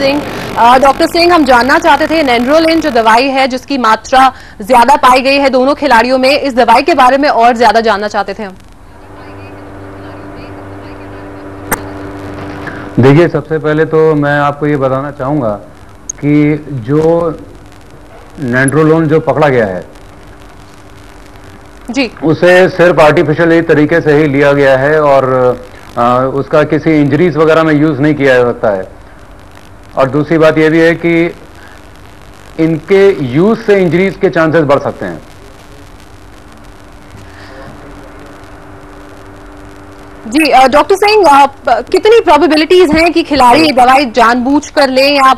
Doctor Singh, हम जानना चाहते थे नेंड्रोलिन जो दवाई है जिसकी मात्रा ज्यादा पाई गई है दोनों खिलाड़ियों में, इस दवाई के बारे में और ज्यादा जानना चाहते थे हम। देखिए, सबसे पहले तो मैं आपको ये बताना चाहूँगा कि जो नेंड्रोलोन जो पकड़ा गया है जी, उसे सिर्फ आर्टिफिशियली तरीके से ही लिया गया है और उसका किसी इंजरीज वगैरह में यूज़ नहीं किया जा सकता है। और दूसरी बात यह भी है कि इनके यूज़ से इंजरीज के चांसेस बढ़ सकते हैं। जी डॉक्टर सिंह, कितनी प्रोबेबिलिटीज हैं कि खिलाड़ी ये दवाई जानबूझकर लें या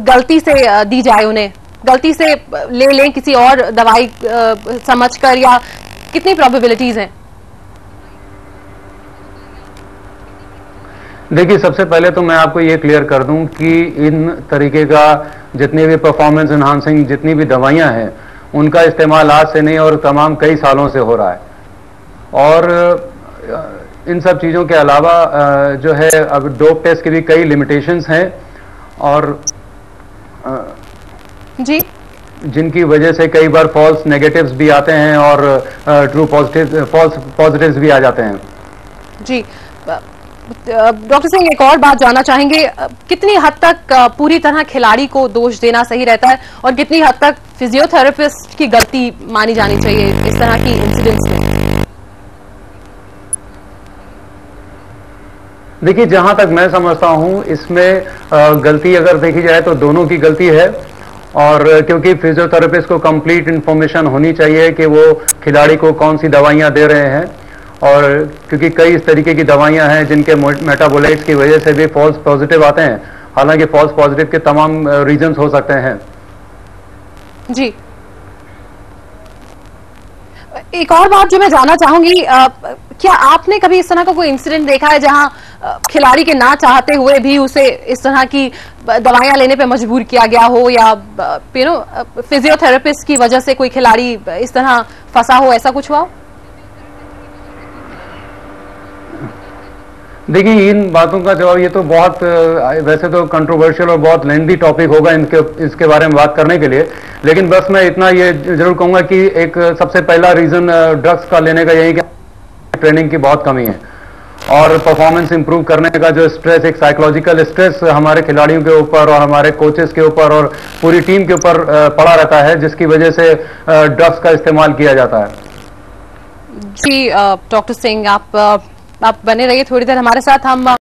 गलती से दी जाए, उन्हें गलती से ले लें किसी और दवाई समझकर, या कितनी प्रोबेबिलिटीज हैं? देखिए, सबसे पहले तो मैं आपको ये क्लियर कर दूं कि इन तरीके का जितनी भी परफॉर्मेंस एनहांसिंग जितनी भी दवाइयां हैं उनका इस्तेमाल आज से नहीं और तमाम कई सालों से हो रहा है। और इन सब चीज़ों के अलावा जो है अब डोप टेस्ट की भी कई लिमिटेशंस हैं और जी, जिनकी वजह से कई बार फॉल्स नेगेटिव्स भी आते हैं और ट्रू फॉल्स पॉजिटिव्स भी आ जाते हैं। जी डॉक्टर सिंह, एक और बात जानना चाहेंगे, कितनी हद तक पूरी तरह खिलाड़ी को दोष देना सही रहता है और कितनी हद तक फिजियोथेरेपिस्ट की गलती मानी जानी चाहिए इस तरह की इंसिडेंट्स में? देखिए, जहां तक मैं समझता हूं इसमें गलती अगर देखी जाए तो दोनों की गलती है। और क्योंकि फिजियोथेरेपिस्ट को कंप्लीट इंफॉर्मेशन होनी चाहिए कि वो खिलाड़ी को कौन सी दवाइयां दे रहे हैं, और क्योंकि कई इस तरीके की दवाइयां हैं जिनके मेटाबोलाइट्स की वजह से भी फॉल्स पॉजिटिव आते हैं। हालांकि फॉल्स पॉजिटिव के तमाम रीजंस हो सकते हैं। जी, एक और बात जो मैं जानना चाहूंगी, क्या आपने कभी इस तरह का कोई इंसिडेंट देखा है जहां खिलाड़ी के ना चाहते हुए भी उसे इस तरह की दवाइयां लेने पे मजबूर किया गया हो, या फिजियोथेरेपिस्ट की वजह से कोई खिलाड़ी इस तरह फंसा हो, ऐसा कुछ हुआ? देखिए, इन बातों का जवाब ये तो बहुत वैसे तो कंट्रोवर्शियल और बहुत लेंथी टॉपिक होगा इसके बारे में बात करने के लिए, लेकिन बस मैं इतना ये जरूर कहूंगा कि एक सबसे पहला रीजन ड्रग्स का लेने का यही कि ट्रेनिंग की बहुत कमी है और परफॉर्मेंस इंप्रूव करने का जो स्ट्रेस, एक साइकोलॉजिकल स्ट्रेस हमारे खिलाड़ियों के ऊपर और हमारे कोचेस के ऊपर और पूरी टीम के ऊपर पड़ा रहता है, जिसकी वजह से ड्रग्स का इस्तेमाल किया जाता है। जी डॉक्टर सिंह, आप बने रहिए थोड़ी देर हमारे साथ। हम